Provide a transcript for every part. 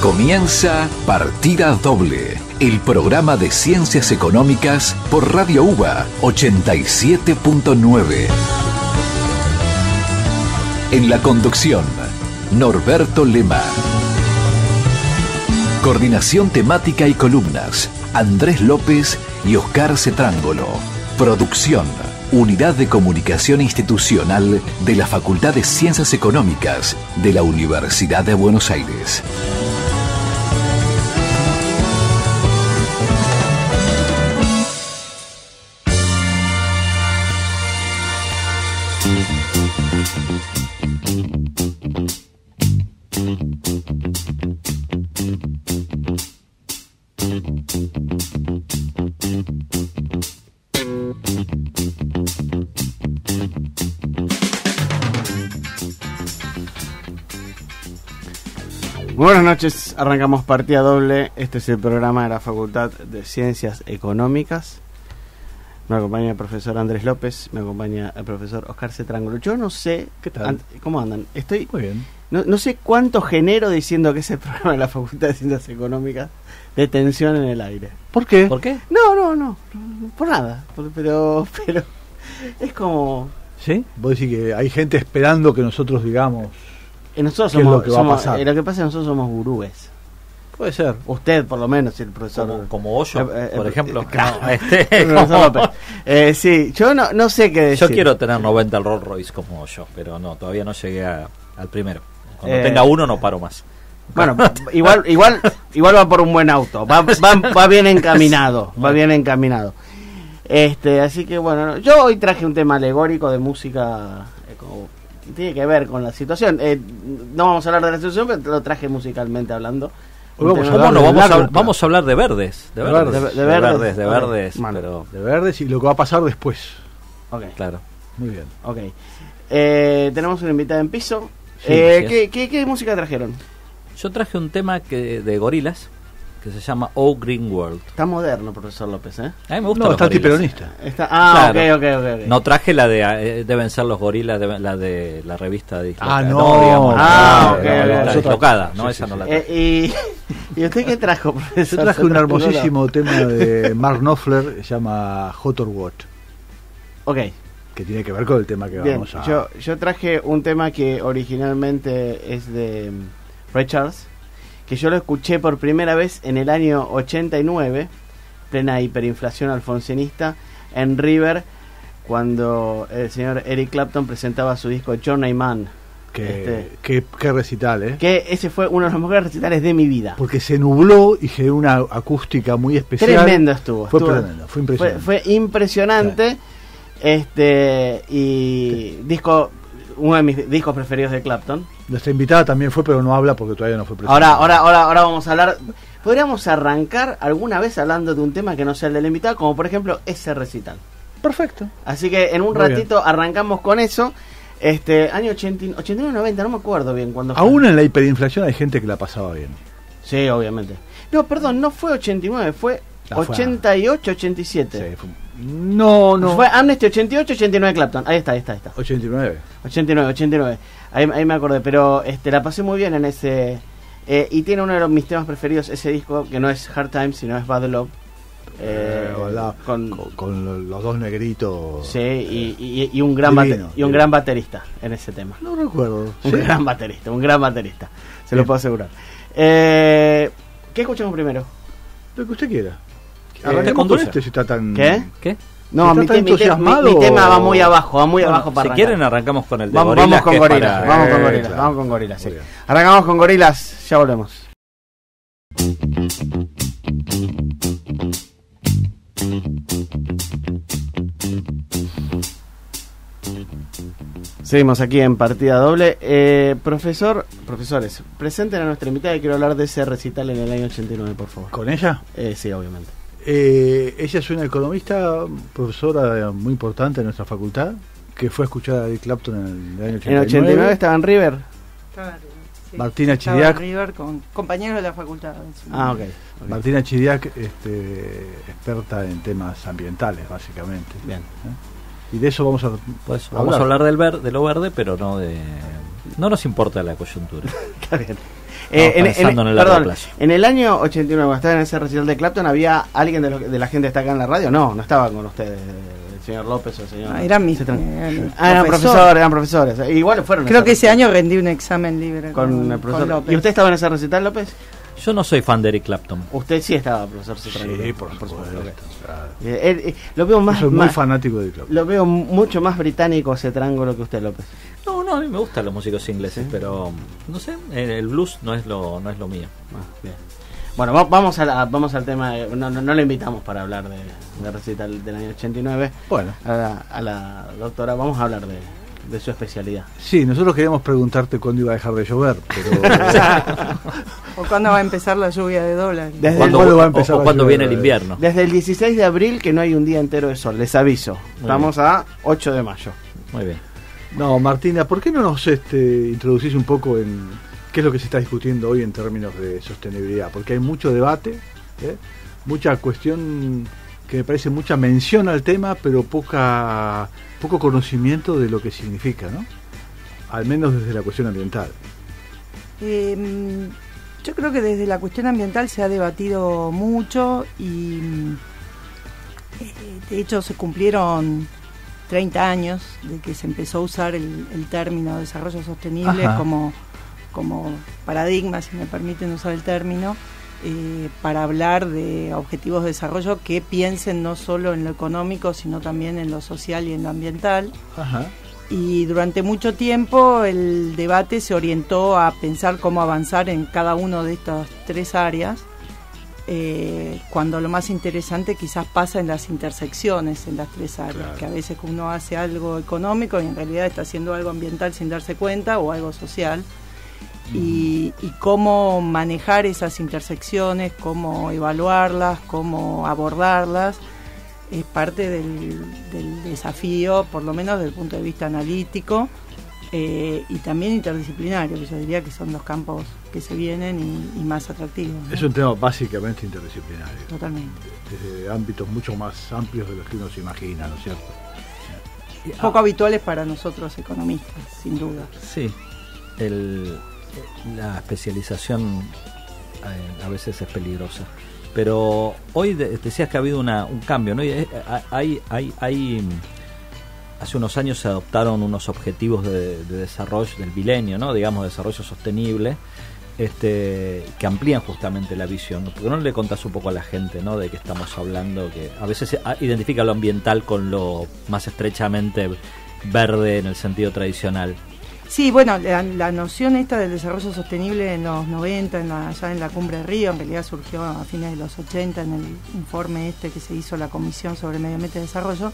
Comienza Partida Doble, el programa de ciencias económicas por Radio UBA 87.9. En la conducción, Norberto Lema. Coordinación temática y columnas, Andrés López y Oscar Cetrángolo. Producción, Unidad de Comunicación Institucional de la Facultad de Ciencias Económicas de la Universidad de Buenos Aires. Buenas noches, arrancamos Partida Doble. Este es el programa de la Facultad de Ciencias Económicas. Me acompaña el profesor Andrés López, me acompaña el profesor Oscar Cetrángolo. Yo no sé, ¿qué tal? ¿Cómo andan? Estoy muy bien. No sé cuánto genero diciendo que es el programa de la Facultad de Ciencias Económicas de tensión en el aire. ¿Por qué? ¿Por qué? No, por nada. Pero es como... ¿Sí? Vos decís que hay gente esperando que nosotros digamos... Nosotros ¿qué es somos, lo que va a pasar? Lo que pasa es que nosotros somos gurúes. Puede ser. Usted, por lo menos, el profesor... Como Hoyo, por ejemplo. Claro. Como... sí, yo no sé qué decir. Yo quiero tener 90 Rolls Royce como Hoyo, pero no, todavía no llegué al primero. Cuando tenga uno no paro más. Bueno, igual va por un buen auto. Va bien encaminado. Va bien encaminado. Así que bueno, yo hoy traje un tema alegórico de música... que tiene que ver con la situación. No vamos a hablar de la situación, pero lo traje musicalmente hablando. Vamos a hablar de verdes. De verdes. Bueno, pero... de verdes y lo que va a pasar después. Okay. Claro. Muy bien. Okay. Tenemos una invitada en piso. Sí, ¿Qué música trajeron? Yo traje un tema de Gorillaz que se llama Oh Green World. Está moderno, profesor López, ¿eh? A mí me gusta. No, está antiperonista. Claro. Okay. No traje la de deben ser los gorilas, la de la revista de Ah, no. digamos, la dislocada, ¿no? Sí, Esa sí, no la sí. traje. ¿Y usted qué trajo, profesor? Yo traje un hermosísimo tema de Mark Knopfler, se llama Hot or What, Ok. que tiene que ver con el tema que Bien, vamos a... yo traje un tema que originalmente es de Ray Charles, que yo lo escuché por primera vez en el año 89, plena hiperinflación alfonsinista, en River, cuando el señor Eric Clapton presentaba su disco Journeyman. Qué recital, ¿eh? Que ese fue uno de los mejores recitales de mi vida. Porque se nubló y generó una acústica muy especial. Tremendo estuvo. Tremendo, fue impresionante. Fue impresionante. Y uno de mis discos preferidos de Clapton. Nuestra invitada también fue, pero no habla porque todavía no fue presentada. Ahora vamos a hablar. Podríamos arrancar alguna vez hablando de un tema que no sea el de la invitada, como por ejemplo ese recital. Perfecto. Así que en un Muy ratito arrancamos con eso. Año 89-90, no me acuerdo bien cuándo fue. Aún en la hiperinflación hay gente que la pasaba bien. Sí, obviamente. No, perdón, no fue 89, fue 88-87. Sí, no. Fue Amnesty 88-89 Clapton. Ahí está. 89. 89. Ahí me acordé, pero la pasé muy bien en ese. Y tiene uno de mis temas preferidos, ese disco, que no es Hard Times, sino es Bad Love. Con los dos negritos. Sí, y un gran gran baterista en ese tema. No recuerdo. Un gran baterista. Se lo puedo asegurar. ¿Qué escuchamos primero? Lo que usted quiera. Con si está tan... ¿Qué? No, ¿Está tan entusiasmado mi tema va muy abajo, para si quieren arrancamos con el de vamos Gorillaz. Vamos con Gorillaz, sí. Arrancamos con Gorillaz, ya volvemos. Seguimos aquí en Partida Doble. Profesores, presenten a nuestra invitada y quiero hablar de ese recital en el año 89, por favor. ¿Con ella? Sí, obviamente. Ella es una economista, profesora muy importante en nuestra facultad, que fue a escuchar a Eric Clapton en el año 89. ¿En el 89 estaba en River? Estaba en River, sí. Martina Chiriac. River con compañeros de la facultad. Ok. Martina Chiriac, experta en temas ambientales, básicamente. Bien. Y de eso vamos a vamos a hablar de lo verde, pero no de No nos importa la coyuntura. Está bien. Pensando en el largo plazo. En el año 89, cuando estaba en ese recital de Clapton, ¿había alguien de la gente que está acá en la radio? No estaba con ustedes, el señor López o el señor... Eran mis eran profesores. Igual fueron. Creo que ese año rendí un examen libre con el profesor López. ¿Y usted estaba en ese recital, López? Yo no soy fan de Eric Clapton. Usted sí estaba, profesor Cetrangelo. Sí, por supuesto. Lo veo más... Soy muy fanático de Clapton. Lo veo mucho más británico Cetrangelo que usted, López. No, a mí me gustan los músicos ingleses, ¿sí? Pero no sé, el blues no es lo mío. Bien. Bueno, vamos al tema. No le invitamos para hablar de recital del año 89. Bueno, A la doctora, vamos a hablar de su especialidad. sí, nosotros queríamos preguntarte cuándo iba a dejar de llover, pero ¿O cuándo va a empezar la lluvia de dólares? Desde ¿Cuándo va a empezar la cuando lluvia? viene el invierno? Desde el 16 de abril que no hay un día entero de sol, les aviso. Muy Estamos a 8 de mayo. Muy bien. No, Martina, ¿por qué no nos introducís un poco en qué es lo que se está discutiendo hoy en términos de sostenibilidad? Porque hay mucho debate, mucha cuestión que me parece mucha mención al tema, pero poco conocimiento de lo que significa, ¿no? Al menos desde la cuestión ambiental. Yo creo que desde la cuestión ambiental se ha debatido mucho y de hecho se cumplieron 30 años de que se empezó a usar el término desarrollo sostenible como paradigma, si me permiten usar el término, para hablar de objetivos de desarrollo que piensen no solo en lo económico, sino también en lo social y en lo ambiental. Ajá. Y durante mucho tiempo el debate se orientó a pensar cómo avanzar en cada uno de estas tres áreas, cuando lo más interesante quizás pasa en las intersecciones en las tres áreas, claro. Que a veces uno hace algo económico y en realidad está haciendo algo ambiental sin darse cuenta, o algo social. Y cómo manejar esas intersecciones, cómo evaluarlas, cómo abordarlas, es parte del desafío, por lo menos desde el punto de vista analítico, y también interdisciplinario, que yo diría que son los campos que se vienen y más atractivos, ¿no? Es un tema básicamente interdisciplinario. Totalmente. Desde ámbitos mucho más amplios de los que uno se imagina, ¿no es cierto? Poco habituales para nosotros economistas, sin duda. Sí, la especialización a veces es peligrosa. Pero hoy decías que ha habido un cambio, ¿no? Hace unos años se adoptaron unos objetivos de desarrollo del milenio, ¿no? Digamos, desarrollo sostenible, que amplían justamente la visión. ¿Por qué no le contás un poco a la gente, ¿no? De qué estamos hablando, que a veces se identifica lo ambiental con lo más estrechamente verde en el sentido tradicional? Sí, bueno, la noción esta del desarrollo sostenible en los 90, ya en la Cumbre de Río, en realidad surgió a fines de los 80 en el informe que se hizo la Comisión sobre Medio Ambiente y Desarrollo,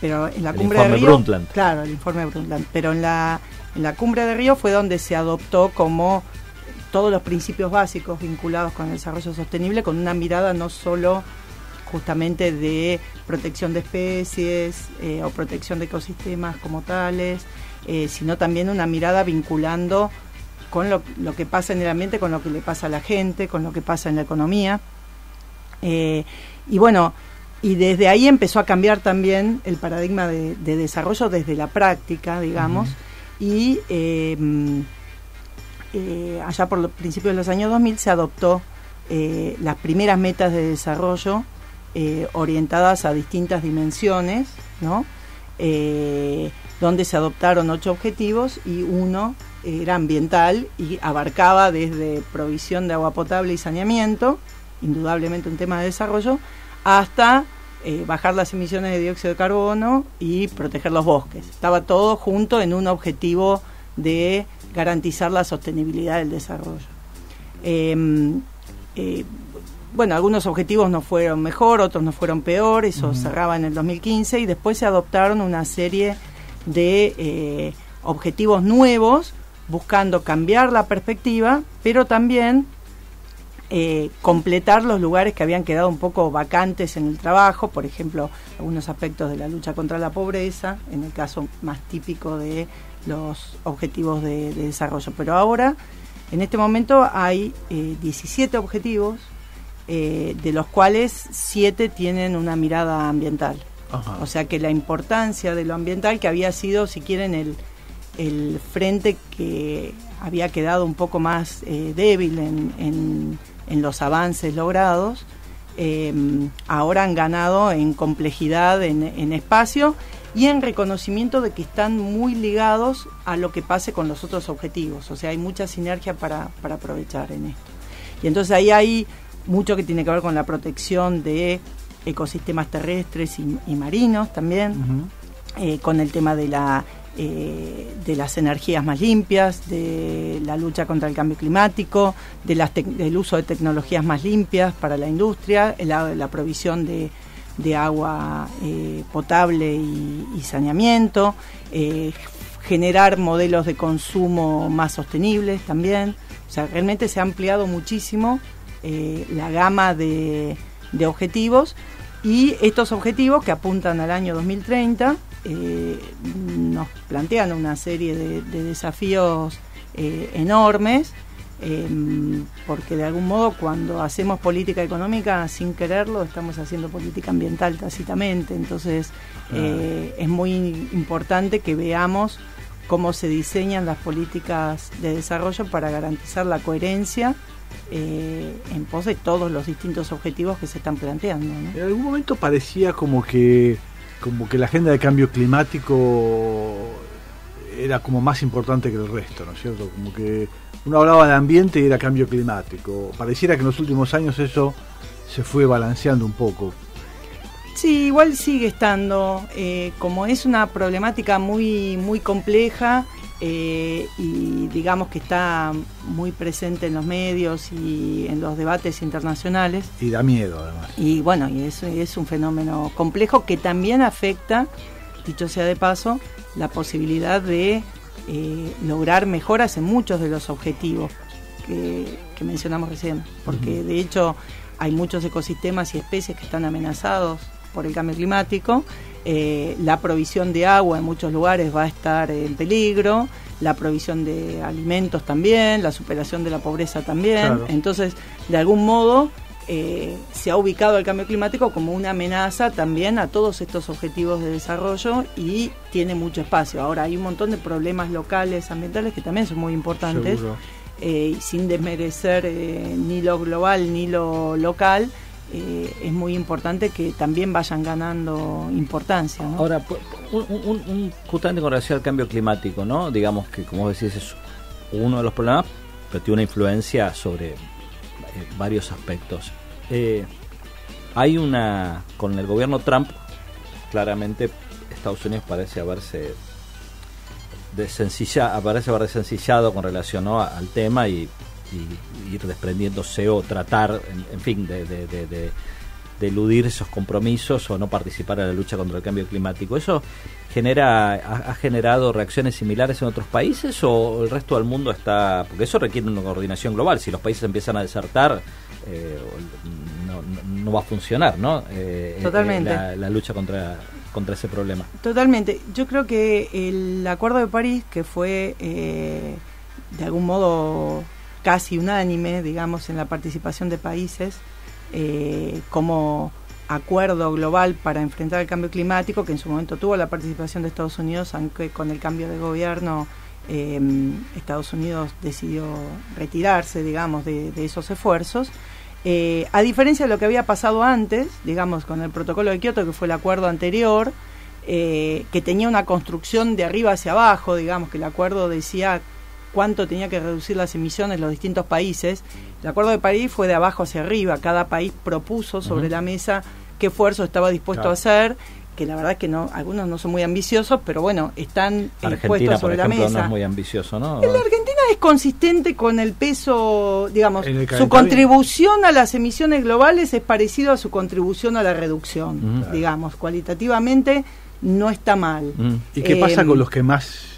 pero en la Cumbre de Río... Brundtland. Claro, el informe Brundtland, pero en la Cumbre de Río fue donde se adoptó como todos los principios básicos vinculados con el desarrollo sostenible, con una mirada no solo justamente de protección de especies o protección de ecosistemas como tales, sino también una mirada vinculando con lo que pasa en el ambiente, con lo que le pasa a la gente, con lo que pasa en la economía. Y bueno, y desde ahí empezó a cambiar también el paradigma de desarrollo desde la práctica, digamos, y allá por los principios de los años 2000 se adoptó las primeras metas de desarrollo orientadas a distintas dimensiones, ¿no? Donde se adoptaron 8 objetivos y uno era ambiental y abarcaba desde provisión de agua potable y saneamiento, indudablemente un tema de desarrollo, hasta bajar las emisiones de dióxido de carbono y proteger los bosques. Estaba todo junto en un objetivo de garantizar la sostenibilidad del desarrollo. Bueno, algunos objetivos no fueron mejor, otros no fueron peor, eso cerraba en el 2015 y después se adoptaron una serie de objetivos nuevos buscando cambiar la perspectiva, pero también completar los lugares que habían quedado un poco vacantes en el trabajo, por ejemplo, algunos aspectos de la lucha contra la pobreza, en el caso más típico de los objetivos de desarrollo. Pero ahora, en este momento, hay 17 objetivos, de los cuales 7 tienen una mirada ambiental. Ajá. O sea que la importancia de lo ambiental, que había sido, si quieren, el frente que había quedado un poco más débil en los avances logrados, ahora han ganado en complejidad, en espacio y en reconocimiento de que están muy ligados a lo que pase con los otros objetivos. O sea, hay mucha sinergia para aprovechar en esto. Y entonces ahí hay mucho que tiene que ver con la protección de ecosistemas terrestres y marinos también, con el tema de las energías más limpias, de la lucha contra el cambio climático, del uso de tecnologías más limpias para la industria, la provisión de agua potable y saneamiento, generar modelos de consumo más sostenibles también. O sea, realmente se ha ampliado muchísimo la gama de objetivos, y estos objetivos que apuntan al año 2030 nos plantean una serie de desafíos enormes, porque de algún modo cuando hacemos política económica sin quererlo estamos haciendo política ambiental tácitamente. Entonces es muy importante que veamos cómo se diseñan las políticas de desarrollo para garantizar la coherencia en pos de todos los distintos objetivos que se están planteando, ¿no? En algún momento parecía como que la agenda de cambio climático era como más importante que el resto, ¿no es cierto? Como que uno hablaba de ambiente y era cambio climático. Pareciera que en los últimos años eso se fue balanceando un poco. Sí, igual sigue estando, como es una problemática muy, muy compleja, y digamos que está muy presente en los medios y en los debates internacionales. Y da miedo, además. Y bueno, y eso es un fenómeno complejo que también afecta, dicho sea de paso, la posibilidad de lograr mejoras en muchos de los objetivos que mencionamos recién. Porque de hecho hay muchos ecosistemas y especies que están amenazados por el cambio climático. La provisión de agua en muchos lugares va a estar en peligro, la provisión de alimentos también, la superación de la pobreza también. Claro. Entonces, de algún modo, se ha ubicado el cambio climático como una amenaza también a todos estos objetivos de desarrollo y tiene mucho espacio. Ahora, hay un montón de problemas locales, ambientales, que también son muy importantes, sin desmerecer ni lo global ni lo local. Es muy importante que también vayan ganando importancia, ¿no? Ahora, justamente con relación al cambio climático, ¿no? Digamos que, como decís, es uno de los problemas, pero tiene una influencia sobre varios aspectos. Hay con el gobierno Trump, claramente Estados Unidos parece haberse desencillado con relación, ¿no?, al tema y ir desprendiéndose o tratar, en fin, de eludir esos compromisos o no participar en la lucha contra el cambio climático. ¿Eso ha generado reacciones similares en otros países o el resto del mundo está...? Porque eso requiere una coordinación global. Si los países empiezan a desertar, no va a funcionar, ¿no? Totalmente. La lucha contra ese problema. Totalmente. Yo creo que el Acuerdo de París, que fue de algún modo casi unánime, digamos, en la participación de países, como acuerdo global para enfrentar el cambio climático, que en su momento tuvo la participación de Estados Unidos, aunque con el cambio de gobierno Estados Unidos decidió retirarse, digamos, de esos esfuerzos. A diferencia de lo que había pasado antes, digamos, con el protocolo de Kioto, que fue el acuerdo anterior, que tenía una construcción de arriba hacia abajo, digamos, que el acuerdo decía cuánto tenía que reducir las emisiones los distintos países. El Acuerdo de París fue de abajo hacia arriba. Cada país propuso sobre la mesa qué esfuerzo estaba dispuesto a hacer, que la verdad es que no, algunos no son muy ambiciosos, pero bueno, están puestos sobre la mesa. Argentina, por ejemplo, no es muy ambicioso, ¿no? La Argentina es consistente con el peso, digamos, su contribución a las emisiones globales es parecido a su contribución a la reducción, digamos, cualitativamente no está mal. ¿Y qué pasa con los que más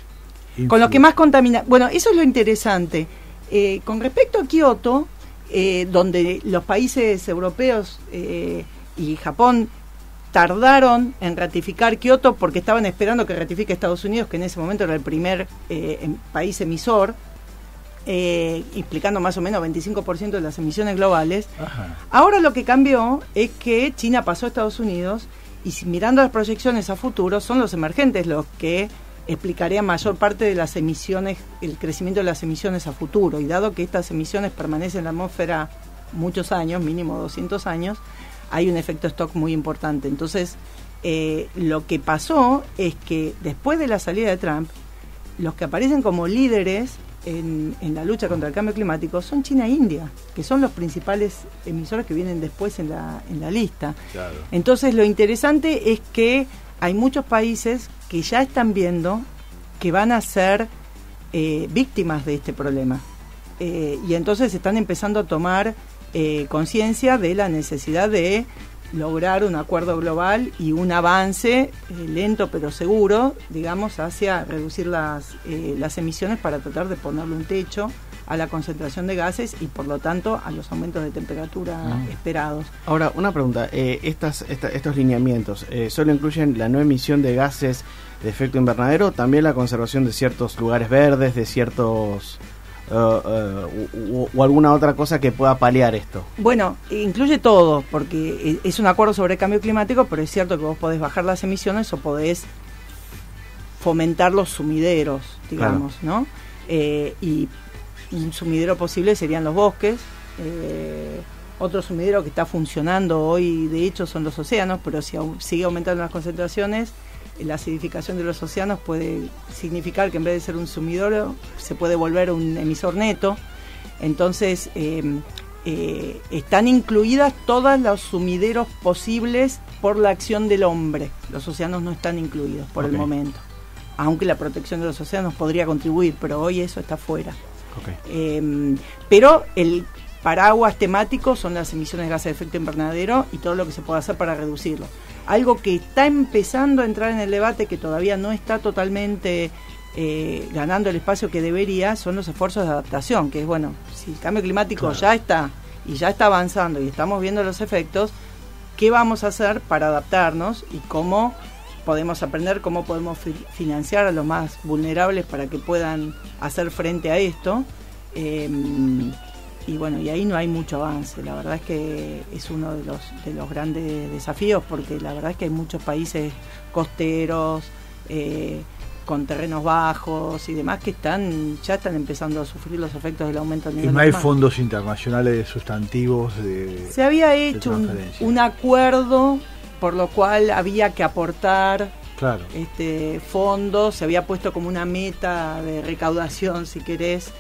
con lo que más contamina? Bueno, eso es lo interesante. Con respecto a Kioto, donde los países europeos y Japón tardaron en ratificar Kioto porque estaban esperando que ratifique Estados Unidos, que en ese momento era el primer país emisor, implicando más o menos 25% de las emisiones globales. Ajá. Ahora lo que cambió es que China pasó a Estados Unidos y mirando las proyecciones a futuro son los emergentes los que explicaría mayor parte de las emisiones, el crecimiento de las emisiones a futuro. Y dado que estas emisiones permanecen en la atmósfera muchos años, mínimo 200 años, hay un efecto stock muy importante. Entonces, lo que pasó es que después de la salida de Trump, los que aparecen como líderes en la lucha contra el cambio climático son China e India, que son los principales emisores que vienen después en la lista. Claro. Entonces, lo interesante es que hay muchos países que ya están viendo que van a ser víctimas de este problema. Y entonces están empezando a tomar conciencia de la necesidad de lograr un acuerdo global y un avance lento pero seguro, digamos, hacia reducir las emisiones para tratar de ponerle un techo a la concentración de gases y por lo tanto a los aumentos de temperatura esperados. Ahora, una pregunta, estos lineamientos ¿solo incluyen la no emisión de gases de efecto invernadero o también la conservación de ciertos lugares verdes, de ciertos o alguna otra cosa que pueda paliar esto? Bueno, incluye todo, porque es un acuerdo sobre cambio climático, pero es cierto que vos podés bajar las emisiones o podés fomentar los sumideros, digamos, claro, ¿no? Y un sumidero posible serían los bosques. Otro sumidero que está funcionando hoy, de hecho, son los océanos, pero si sigue aumentando las concentraciones, la acidificación de los océanos puede significar que en vez de ser un sumidero se puede volver un emisor neto. Entonces están incluidas todos los sumideros posibles por la acción del hombre. Los océanos no están incluidos por el momento, aunque la protección de los océanos podría contribuir, pero hoy eso está fuera. Pero el paraguas temático son las emisiones de gases de efecto invernadero y todo lo que se puede hacer para reducirlo. Algo que está empezando a entrar en el debate, que todavía no está totalmente ganando el espacio que debería, son los esfuerzos de adaptación, que es, bueno, si el cambio climático ya está avanzando y estamos viendo los efectos, ¿qué vamos a hacer para adaptarnos y cómo podemos aprender, cómo podemos financiar a los más vulnerables para que puedan hacer frente a esto? Y bueno, y ahí no hay mucho avance. La verdad es que es uno de los grandes desafíos, porque la verdad es que hay muchos países costeros, con terrenos bajos y demás, que ya están empezando a sufrir los efectos del aumento del nivel del mar. Y no hay mar. fondos internacionales sustantivos de... Se había hecho un acuerdo por lo cual había que aportar fondos, se había puesto como una meta de recaudación, si querés,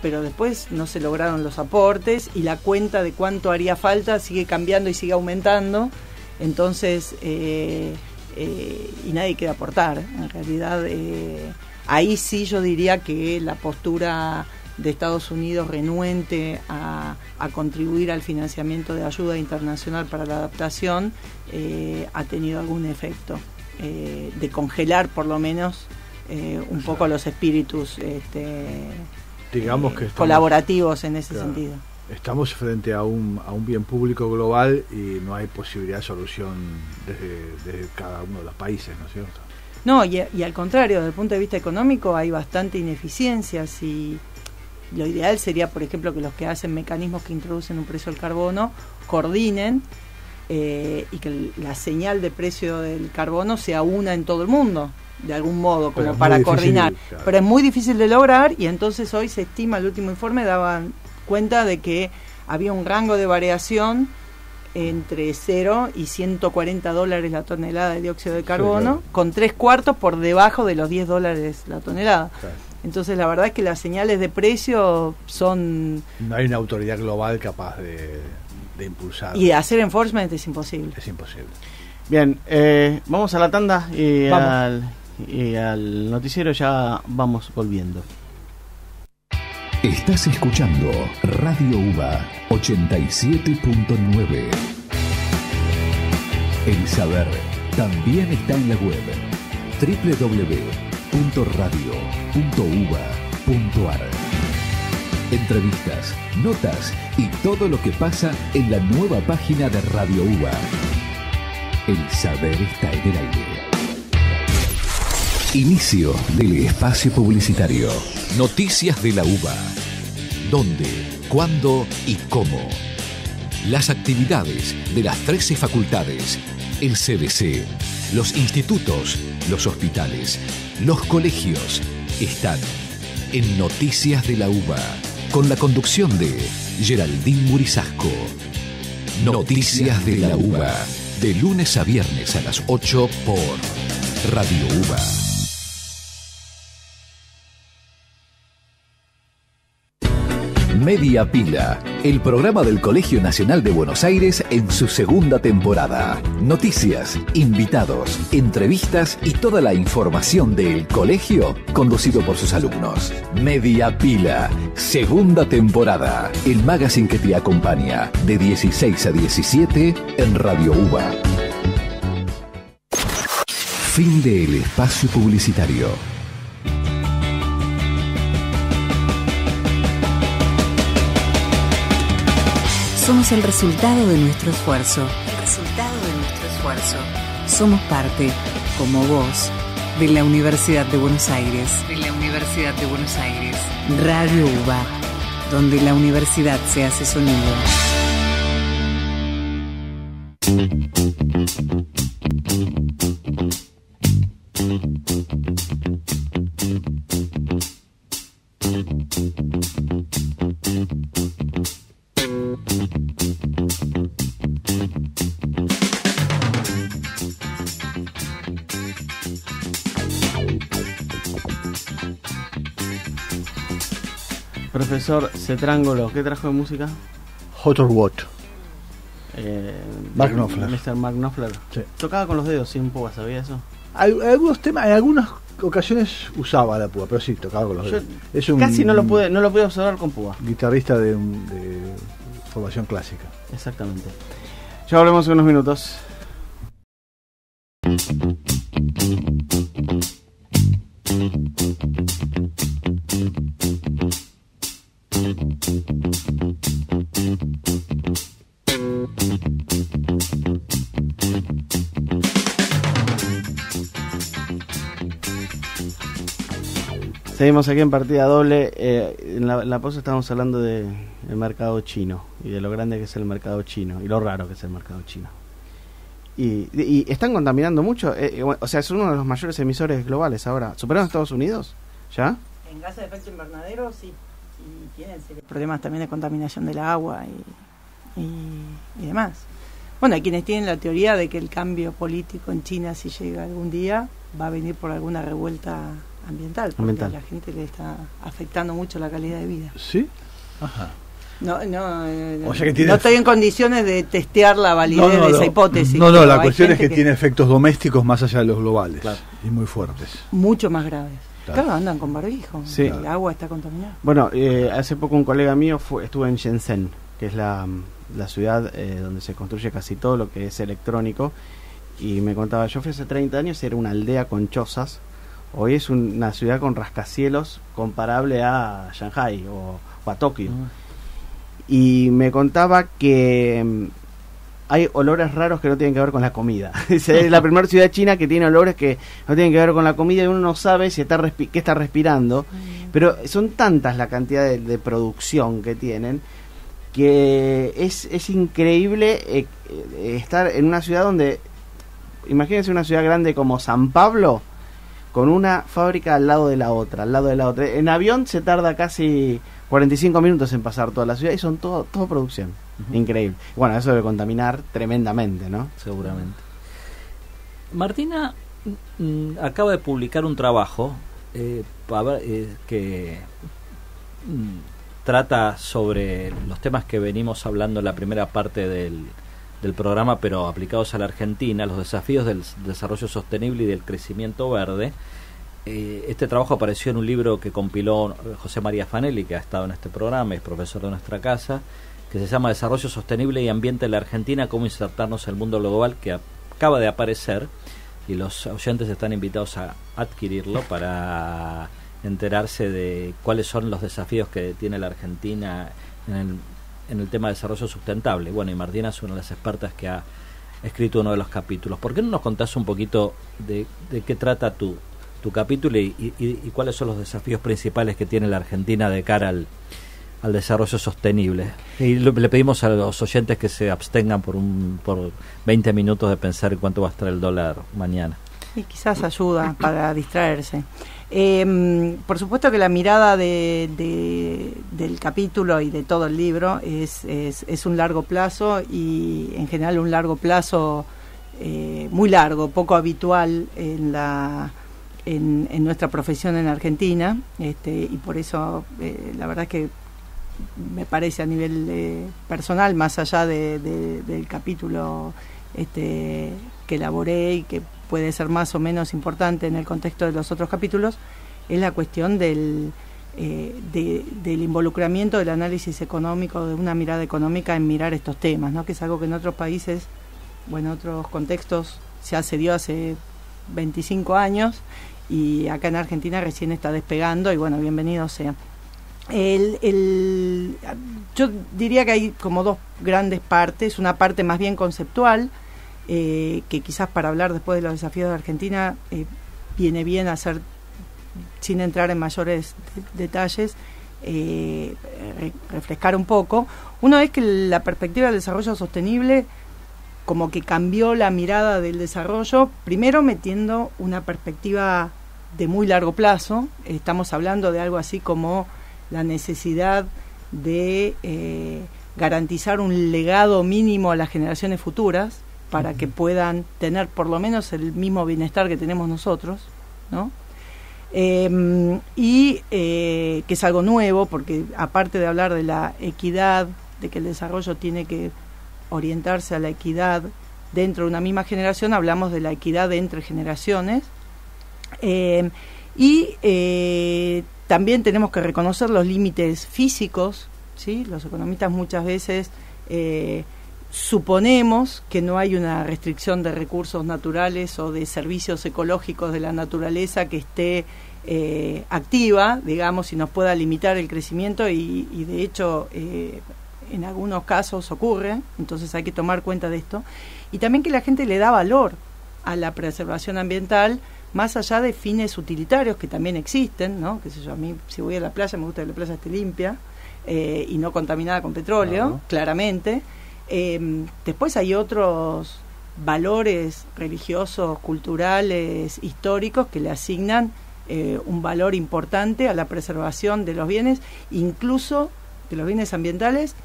pero después no se lograron los aportes y la cuenta de cuánto haría falta sigue cambiando y sigue aumentando. Entonces y nadie quiere aportar. En realidad ahí sí yo diría que la postura de Estados Unidos renuente a contribuir al financiamiento de ayuda internacional para la adaptación ha tenido algún efecto de congelar por lo menos un poco los espíritus digamos que colaborativos en ese sentido. Estamos frente a un bien público global y no hay posibilidad de solución desde cada uno de los países, ¿no es cierto? No, y al contrario, desde el punto de vista económico hay bastante ineficiencias y lo ideal sería, por ejemplo, que los que hacen mecanismos que introducen un precio del carbono coordinen y que la señal de precio del carbono sea una en todo el mundo, de algún modo, como para coordinar. Claro. Pero es muy difícil de lograr y entonces hoy se estima, el último informe daban cuenta de que había un rango de variación entre 0 y $140 la tonelada de dióxido de carbono, con 3/4 por debajo de los $10 la tonelada. Claro. Entonces la verdad es que las señales de precio son... No hay una autoridad global capaz de impulsar. Y hacer enforcement es imposible. Es imposible. Bien, vamos a la tanda y al noticiero ya vamos volviendo. Estás escuchando Radio UBA 87.9. El saber también está en la web www.radio.uba.ar. Entrevistas, notas y todo lo que pasa en la nueva página de Radio UBA. El saber está en el aire. Inicio del espacio publicitario. Noticias de la UBA. ¿Dónde, cuándo y cómo? Las actividades de las 13 facultades, el CDC, los institutos, los hospitales, los colegios están en Noticias de la UBA, con la conducción de Geraldine Murisasco. Noticias de la UBA, de lunes a viernes a las 8 por Radio UBA. Media Pila, el programa del Colegio Nacional de Buenos Aires en su segunda temporada. Noticias, invitados, entrevistas y toda la información del colegio conducido por sus alumnos. Media Pila, segunda temporada. El magazine que te acompaña de 16 a 17 en Radio UBA. Fin del espacio publicitario. Somos el resultado de nuestro esfuerzo. El resultado de nuestro esfuerzo. Somos parte, como vos, de la Universidad de Buenos Aires. De la Universidad de Buenos Aires. Radio UBA, donde la universidad se hace sonido. Profesor Cetrangolo, ¿qué trajo de música? Hot or What. Mark Knopfler. Mr. Mark Knopfler. Sí. Tocaba con los dedos sin púa, ¿sabía eso? Algunos temas, en algunas ocasiones usaba la púa, pero sí, tocaba con los dedos. Es un casi no lo pude observar con púa. Guitarrista de formación clásica. Exactamente. Ya volvemos en unos minutos. Seguimos aquí en partida doble. En la pausa estábamos hablando del mercado chino y de lo grande que es el mercado chino y lo raro que es el mercado chino. Y están contaminando mucho. O sea, es uno de los mayores emisores globales ahora. ¿Superaron a Estados Unidos? ¿Ya? En gases de efecto invernadero sí. Y tienen serios problemas también de contaminación del agua y demás. Bueno, hay quienes tienen la teoría de que el cambio político en China, si llega algún día, va a venir por alguna revuelta ambiental, porque a la gente le está afectando mucho la calidad de vida. ¿Sí? Ajá. No no estoy en condiciones de testear la validez de esa hipótesis. La cuestión es que tiene efectos domésticos más allá de los globales, claro, y muy fuertes. Mucho más graves. Claro, andan con barbijo, sí. El agua está contaminada. Bueno, hace poco un colega mío estuvo en Shenzhen, que es la ciudad donde se construye casi todo lo que es electrónico, y me contaba, yo fui hace 30 años y era una aldea con chozas. Hoy es una ciudad con rascacielos comparable a Shanghai o a Tokio. Y me contaba que hay olores raros que no tienen que ver con la comida. Es la primera ciudad china que tiene olores que no tienen que ver con la comida y uno no sabe si qué está respirando. Pero son tantas la cantidad de producción que tienen que es increíble estar en una ciudad donde, imagínense una ciudad grande como San Pablo, con una fábrica al lado de la otra. En avión se tarda casi 45 minutos en pasar toda la ciudad y son todo producción. Increíble. Bueno, eso debe contaminar tremendamente, ¿no? Seguramente. Martina acaba de publicar un trabajo que trata sobre los temas que venimos hablando en la primera parte del programa, pero aplicados a la Argentina, los desafíos del desarrollo sostenible y del crecimiento verde. Este trabajo apareció en un libro que compiló José María Fanelli, que ha estado en este programa, es profesor de nuestra casa, que se llama Desarrollo Sostenible y Ambiente en la Argentina, cómo insertarnos en el mundo global, que acaba de aparecer, y los oyentes están invitados a adquirirlo para enterarse de cuáles son los desafíos que tiene la Argentina en el tema de desarrollo sustentable. Bueno, y Martina es una de las expertas que ha escrito uno de los capítulos. ¿Por qué no nos contás un poquito de qué trata tu capítulo y cuáles son los desafíos principales que tiene la Argentina de cara al desarrollo sostenible? Y le pedimos a los oyentes que se abstengan por 20 minutos de pensar en cuánto va a estar el dólar mañana. Y quizás ayuda para distraerse. Por supuesto que la mirada del capítulo y de todo el libro es un largo plazo, y en general un largo plazo muy largo, poco habitual en nuestra profesión en Argentina, y por eso la verdad es que me parece a nivel personal, más allá del capítulo que elaboré y que puede ser más o menos importante en el contexto de los otros capítulos, es la cuestión del involucramiento del análisis económico, de una mirada económica en mirar estos temas, ¿no? Que es algo que en otros países o en otros contextos se dio hace 25 años, y acá en Argentina recién está despegando, y bueno, bienvenido sea. Yo diría que hay como dos grandes partes, una parte más bien conceptual, que quizás para hablar después de los desafíos de Argentina viene bien hacer, sin entrar en mayores detalles, refrescar un poco. Uno es que la perspectiva del desarrollo sostenible como que cambió la mirada del desarrollo, primero metiendo una perspectiva de muy largo plazo. Estamos hablando de algo así como la necesidad de garantizar un legado mínimo a las generaciones futuras para que puedan tener por lo menos el mismo bienestar que tenemos nosotros, ¿no? Que es algo nuevo, porque aparte de hablar de la equidad, de que el desarrollo tiene que orientarse a la equidad dentro de una misma generación, hablamos de la equidad entre generaciones, también tenemos que reconocer los límites físicos, ¿sí? Los economistas muchas veces suponemos que no hay una restricción de recursos naturales o de servicios ecológicos de la naturaleza que esté activa, digamos, y nos pueda limitar el crecimiento, y de hecho en algunos casos ocurre. Entonces hay que tomar cuenta de esto, y también que la gente le da valor a la preservación ambiental más allá de fines utilitarios que también existen, ¿no? Qué sé yo, a mí si voy a la playa me gusta que la playa esté limpia y no contaminada con petróleo, claramente. Después hay otros valores religiosos, culturales, históricos que le asignan un valor importante a la preservación de los bienes, incluso de los bienes ambientales.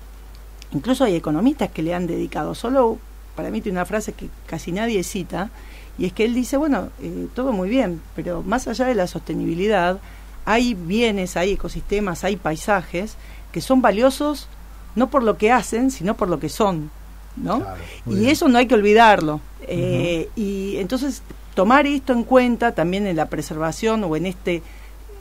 Incluso hay economistas que le han dedicado. Solo para mí tiene una frase que casi nadie cita, y es que él dice, bueno, todo muy bien, pero más allá de la sostenibilidad hay bienes, hay ecosistemas, hay paisajes que son valiosos no por lo que hacen, sino por lo que son, ¿no? Claro, y bien. Eso no hay que olvidarlo. Y entonces tomar esto en cuenta también en la preservación, o en este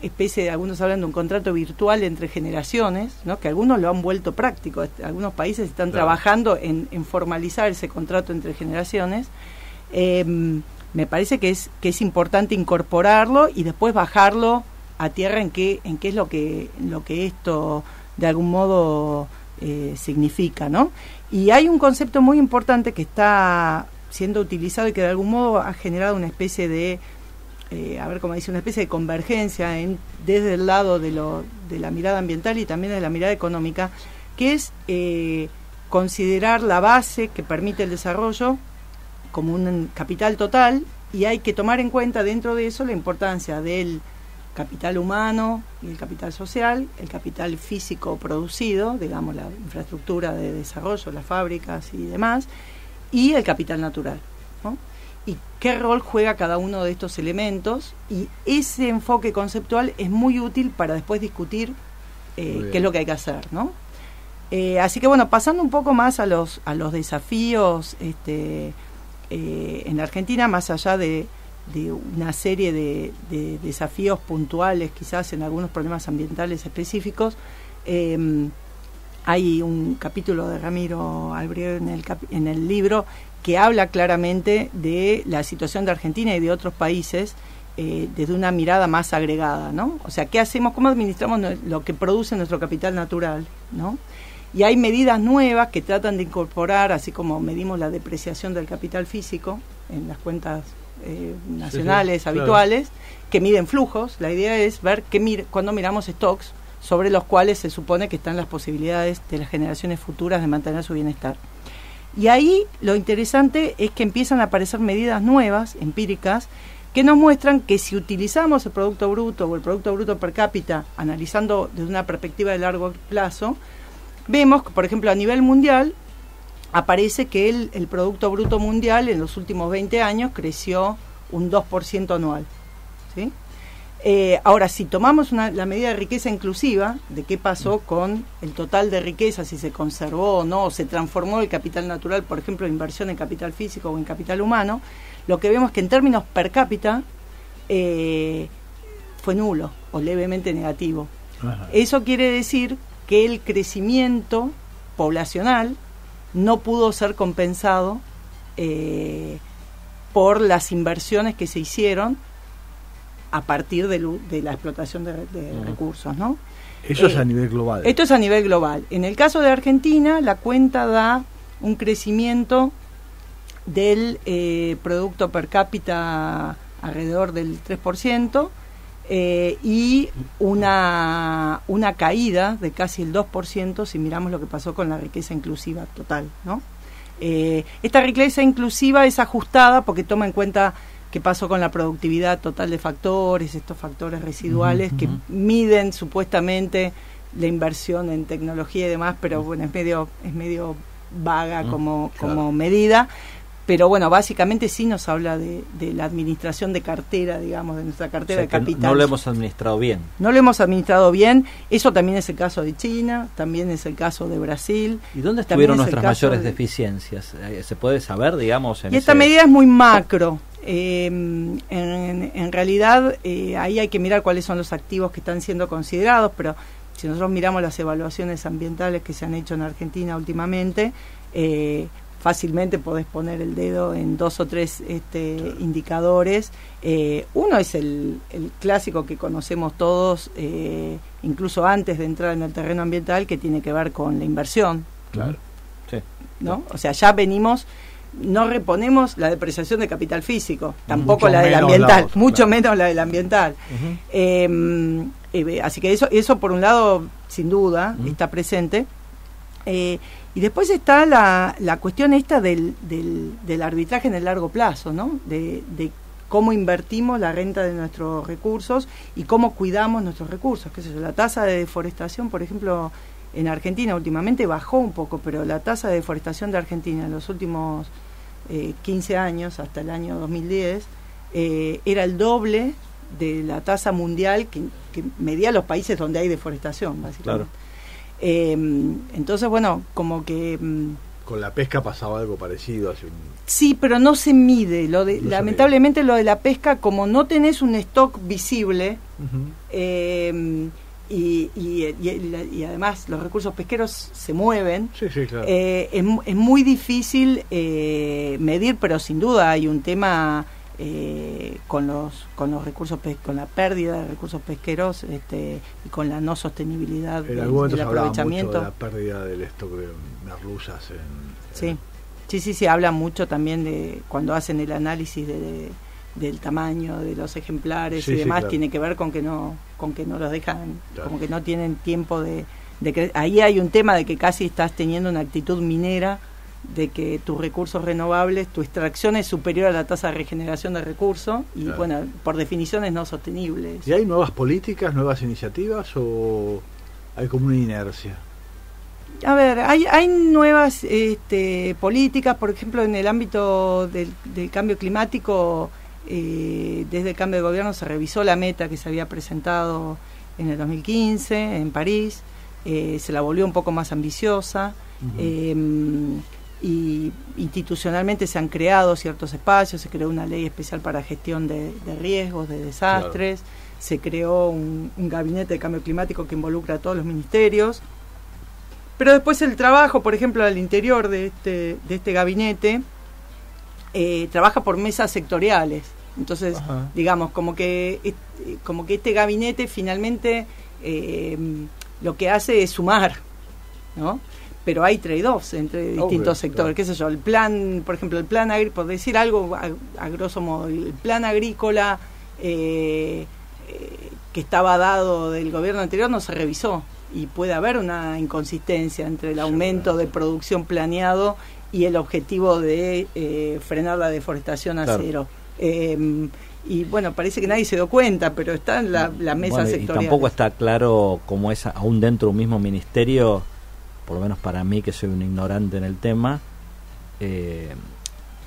especie de, algunos hablan de un contrato virtual entre generaciones, ¿no? Que algunos lo han vuelto práctico. Algunos países están trabajando en formalizar ese contrato entre generaciones. Me parece que es importante incorporarlo y después bajarlo a tierra en qué es lo que esto de algún modo significa, ¿no? Y hay un concepto muy importante que está siendo utilizado y que de algún modo ha generado una especie de una especie de convergencia desde el lado de la mirada ambiental y también de la mirada económica, que es considerar la base que permite el desarrollo como un capital total, y hay que tomar en cuenta dentro de eso la importancia del capital humano y el capital social, el capital físico producido, digamos la infraestructura de desarrollo, las fábricas y demás, y el capital natural, ¿no? Y qué rol juega cada uno de estos elementos, y ese enfoque conceptual es muy útil para después discutir qué es lo que hay que hacer, ¿no? Así que bueno, pasando un poco más a los desafíos en la Argentina, más allá de una serie de desafíos puntuales, quizás en algunos problemas ambientales específicos, hay un capítulo de Ramiro Albrier en el libro que habla claramente de la situación de Argentina y de otros países desde una mirada más agregada, ¿no? O sea, ¿qué hacemos? ¿Cómo administramos lo que produce nuestro capital natural, ¿no? Y hay medidas nuevas que tratan de incorporar, así como medimos la depreciación del capital físico en las cuentas nacionales habituales, claro, que miden flujos. La idea es ver cuando miramos stocks, sobre los cuales se supone que están las posibilidades de las generaciones futuras de mantener su bienestar. Y ahí lo interesante es que empiezan a aparecer medidas nuevas, empíricas, que nos muestran que si utilizamos el Producto Bruto o el Producto Bruto per cápita, analizando desde una perspectiva de largo plazo, vemos que, por ejemplo, a nivel mundial, aparece que el Producto Bruto mundial en los últimos 20 años creció un 2% anual. ¿Sí? Ahora, si tomamos la medida de riqueza inclusiva, de qué pasó con el total de riqueza, si se conservó o no, o se transformó el capital natural, por ejemplo, inversión en capital físico o en capital humano, lo que vemos que en términos per cápita fue nulo o levemente negativo. Ajá. Eso quiere decir que el crecimiento poblacional no pudo ser compensado por las inversiones que se hicieron a partir de la explotación de recursos, ¿no? Eso es a nivel global. Esto es a nivel global. En el caso de Argentina, la cuenta da un crecimiento del producto per cápita alrededor del 3%, y una caída de casi el 2% si miramos lo que pasó con la riqueza inclusiva total, ¿no? Esta riqueza inclusiva es ajustada porque toma en cuenta qué pasó con la productividad total de factores, estos factores residuales que miden supuestamente la inversión en tecnología y demás, pero bueno, es medio vaga como medida. Pero bueno, básicamente sí nos habla de la administración de cartera, digamos, de nuestra cartera de capital. No lo hemos administrado bien. No lo hemos administrado bien. Eso también es el caso de China, también es el caso de Brasil. ¿Y dónde estuvieron nuestras mayores deficiencias? ¿Se puede saber, digamos? Y esta medida es muy macro. En realidad, ahí hay que mirar cuáles son los activos que están siendo considerados, pero si nosotros miramos las evaluaciones ambientales que se han hecho en Argentina últimamente, fácilmente podés poner el dedo en 2 o 3 indicadores. Uno es el clásico que conocemos todos, incluso antes de entrar en el terreno ambiental, que tiene que ver con la inversión. Claro. Sí. ¿No? O sea, ya venimos, no reponemos la depreciación de capital físico, tampoco la del ambiental, mucho menos la del ambiental. Así que eso por un lado, sin duda, está presente. Y después está la cuestión esta del arbitraje en el largo plazo, ¿no? De cómo invertimos la renta de nuestros recursos y cómo cuidamos nuestros recursos. ¿Qué sé yo? La tasa de deforestación, por ejemplo, en Argentina últimamente bajó un poco, pero la tasa de deforestación de Argentina en los últimos 15 años, hasta el año 2010, era el doble de la tasa mundial que medía los países donde hay deforestación, básicamente. Claro. Entonces, bueno, como que con la pesca pasaba algo parecido hace un... Sí, pero no se mide. Lamentablemente lo de la pesca, como no tenés un stock visible, y además los recursos pesqueros se mueven, sí, claro. Es muy difícil medir, pero sin duda hay un tema con los recursos, con la pérdida de recursos pesqueros, y con la no sostenibilidad del aprovechamiento. Mucho de la pérdida del stock de merluzas Sí, habla mucho también de cuando hacen el análisis del tamaño de los ejemplares y demás, claro. Tiene que ver con que no los dejan, claro. Como que no tienen tiempo de que ahí hay un tema de que casi estás teniendo una actitud minera, de que tus recursos renovables, tu extracción es superior a la tasa de regeneración de recursos y claro. Bueno, por definición es no sostenible. ¿Y hay nuevas políticas, nuevas iniciativas o hay como una inercia? A ver, hay nuevas políticas, por ejemplo, en el ámbito del cambio climático, desde el cambio de gobierno se revisó la meta que se había presentado en el 2015 en París, se la volvió un poco más ambiciosa. Y institucionalmente se han creado ciertos espacios, se creó una ley especial para gestión de riesgos, de desastres, claro. Se creó un gabinete de cambio climático que involucra a todos los ministerios, pero después el trabajo, por ejemplo, al interior de este gabinete, trabaja por mesas sectoriales. Entonces, ajá. Digamos, como que este gabinete finalmente lo que hace es sumar, ¿no? Pero hay trade-offs entre distintos sectores, claro. Qué sé yo, el plan, por ejemplo, por decir algo a grosso modo, el plan agrícola que que estaba dado del gobierno anterior no se revisó, y puede haber una inconsistencia entre el aumento de producción planeado y el objetivo de frenar la deforestación a cero. Y bueno, parece que nadie se dio cuenta, pero está en la mesa sectorial. Y tampoco está claro cómo es, aún dentro de un mismo ministerio, por lo menos para mí, que soy un ignorante en el tema,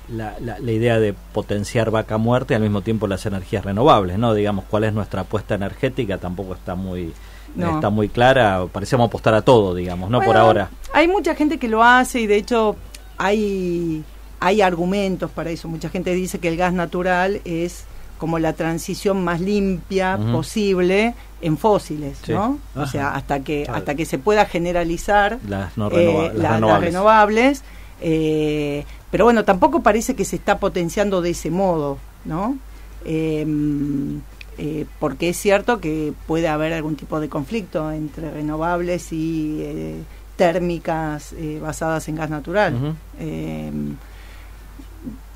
la idea de potenciar Vaca Muerta y al mismo tiempo las energías renovables, ¿no? Digamos, cuál es nuestra apuesta energética, tampoco está muy clara. Parecemos apostar a todo, digamos, ¿no? Bueno, por ahora. Hay mucha gente que lo hace, y de hecho hay argumentos para eso. Mucha gente dice que el gas natural es como la transición más limpia posible en fósiles, ¿no? O sea, hasta que se pueda generalizar las renovables. Pero bueno, tampoco parece que se está potenciando de ese modo, ¿no? Porque es cierto que puede haber algún tipo de conflicto entre renovables y térmicas basadas en gas natural.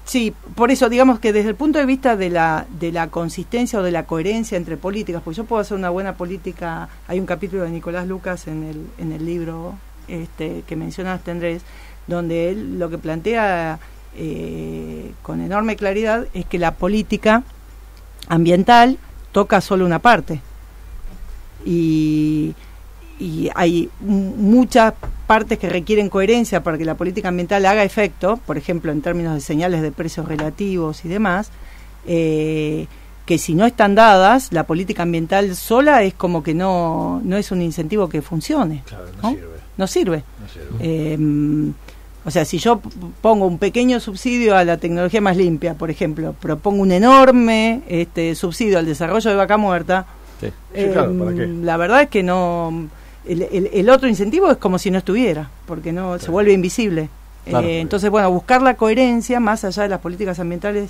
Sí, por eso digamos que desde el punto de vista de la consistencia o de la coherencia entre políticas, porque yo puedo hacer una buena política. Hay un capítulo de Nicolás Lucas en el libro que mencionaste, Andrés, donde él lo que plantea con enorme claridad es que la política ambiental toca solo una parte, y hay muchas partes que requieren coherencia para que la política ambiental haga efecto, por ejemplo en términos de señales de precios relativos y demás, que si no están dadas, la política ambiental sola es como que no es un incentivo que funcione. Claro, no sirve. O sea, si yo pongo un pequeño subsidio a la tecnología más limpia, por ejemplo, propongo un enorme subsidio al desarrollo de Vaca Muerta, claro, ¿para qué? La verdad es que no. El otro incentivo es como si no estuviera, porque no se vuelve invisible. Claro, entonces, bueno, buscar la coherencia más allá de las políticas ambientales,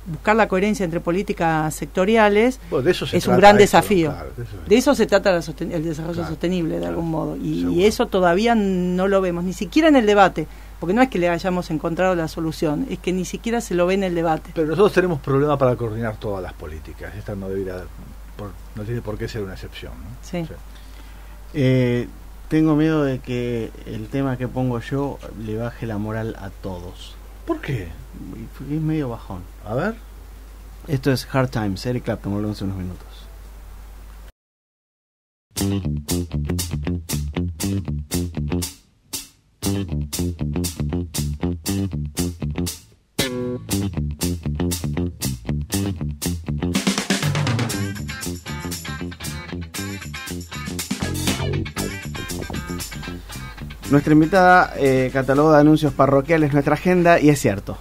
buscar la coherencia entre políticas sectoriales, es un gran desafío. Claro, de eso se trata el desarrollo sostenible, de algún modo, y eso todavía no lo vemos, ni siquiera en el debate, porque no es que le hayamos encontrado la solución, es que ni siquiera se lo ve en el debate. Pero nosotros tenemos problemas para coordinar todas las políticas, esta no tiene por qué ser una excepción, ¿no? Sí. Tengo miedo de que el tema que pongo yo le baje la moral a todos. ¿Por qué? Es medio bajón. A ver. Esto es Hard Times, Eric Clapton, volvemos en unos minutos. Nuestra invitada cataloga anuncios parroquiales nuestra agenda, y es cierto.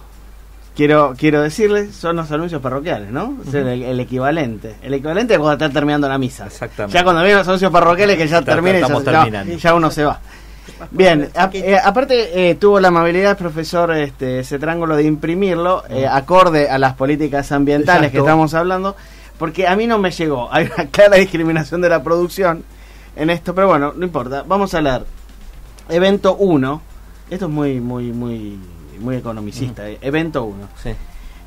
Quiero decirles, son los anuncios parroquiales, ¿no? O sea, el equivalente. El equivalente es cuando están terminando la misa. Exactamente. Ya cuando vienen los anuncios parroquiales que ya termina y ya uno se va. Bien, aparte tuvo la amabilidad el profesor Cetrangolo de imprimirlo, acorde a las políticas ambientales que estamos hablando, porque a mí no me llegó. Hay una clara discriminación de la producción en esto, pero bueno, no importa. Vamos a leer. Evento 1. Esto es muy economicista. Evento 1. Sí.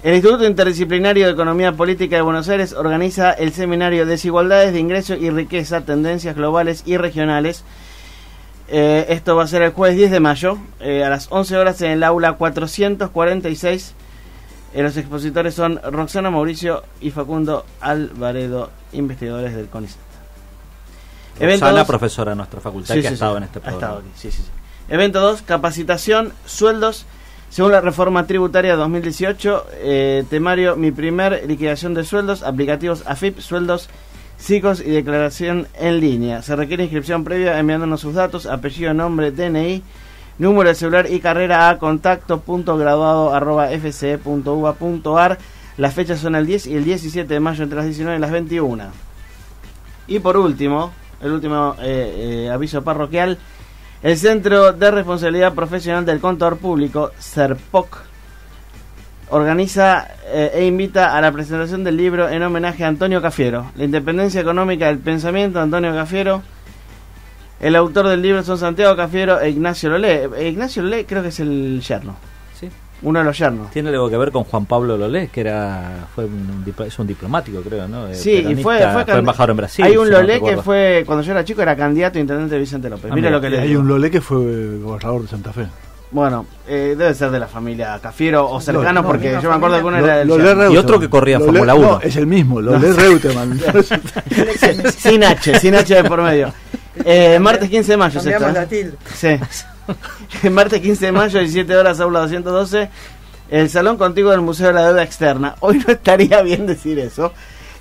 El Instituto Interdisciplinario de Economía Política de Buenos Aires organiza el seminario Desigualdades de Ingreso y Riqueza, Tendencias Globales y Regionales. Esto va a ser el jueves 10 de mayo, a las 11 horas en el aula 446. Los expositores son Roxana Mauricio y Facundo Alvaredo, investigadores del CONICET. Roxana, profesora de nuestra facultad, que ha estado en este programa. Sí. Evento 2, capacitación, sueldos, según la reforma tributaria 2018, temario Mi primer liquidación de sueldos, aplicativos AFIP, sueldos, SICOS y declaración en línea. Se requiere inscripción previa enviándonos sus datos, apellido, nombre, DNI, número de celular y carrera a contacto.graduado@fce.uba.ar. Las fechas son el 10 y el 17 de mayo entre las 19 y las 21. Y por último, el último aviso parroquial, el Centro de Responsabilidad Profesional del Contador Público, CERPOC, organiza e invita a la presentación del libro en homenaje a Antonio Cafiero, La independencia económica del pensamiento de Antonio Cafiero. El autor del libro son Santiago Cafiero e Ignacio Lolé. Ignacio Lolé creo que es el yerno. Sí. Uno de los yernos. Tiene algo que ver con Juan Pablo Lolé, que es un diplomático, creo, ¿no? Sí, y fue embajador en Brasil. Hay un Lolé que fue, cuando yo era chico, era candidato a intendente de Vicente López. Mira lo que le hay digo. un Lolé que fue gobernador de Santa Fe. Bueno, debe ser de la familia Cafiero o cercano, porque yo me acuerdo que uno era del Lolé yerno. Reutemann. Y otro que corría en Fórmula 1. No, es el mismo, Lolé Reutemann. sin H de por medio. Martes 15 de mayo. Cambiamos la tilde. Sí. Martes 15 de mayo, 17 horas, aula 212. El salón contiguo del Museo de la Deuda Externa. Hoy no estaría bien decir eso.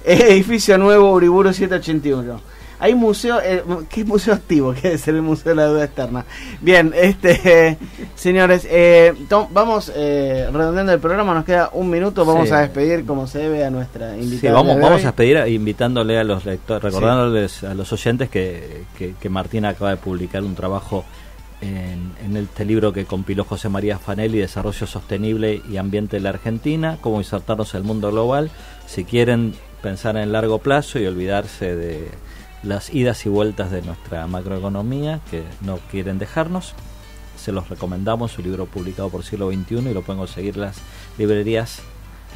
Edificio nuevo, Uriburu 781. Hay museo, ¿qué museo activo? ¿Qué debe ser el Museo de la Deuda Externa? Bien, señores, vamos redondeando el programa, nos queda un minuto, vamos a despedir como se debe a nuestra invitada. Sí, vamos a despedir invitándole a los lectores, recordándoles a los oyentes que Martina acaba de publicar un trabajo en este libro que compiló José María Fanelli, Desarrollo Sostenible y Ambiente de la Argentina, cómo insertarnos en el mundo global. Si quieren pensar en largo plazo y olvidarse de las idas y vueltas de nuestra macroeconomía que no quieren dejarnos, se los recomendamos. Su libro publicado por Siglo XXI y lo pueden conseguir en las librerías.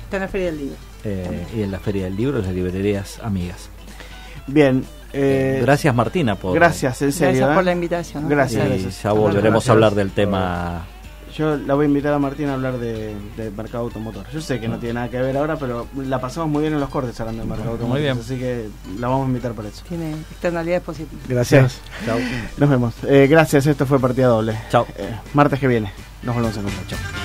Está en la Feria del Libro. Y en la Feria del Libro, en las librerías amigas. Bien. Gracias, Martina. Gracias, en serio. Gracias por la invitación. ¿no? Gracias. Y ya volveremos a hablar del tema. Yo la voy a invitar a Martina a hablar de mercado automotor. Yo sé que no tiene nada que ver ahora, pero la pasamos muy bien en los cortes hablando de mercado automotor. Muy bien. Así que la vamos a invitar por eso. Tiene externalidades positivas. Gracias. Chao. Nos vemos. Gracias, esto fue Partida Doble. Chao. Martes que viene. Nos volvemos a encontrar. Chao.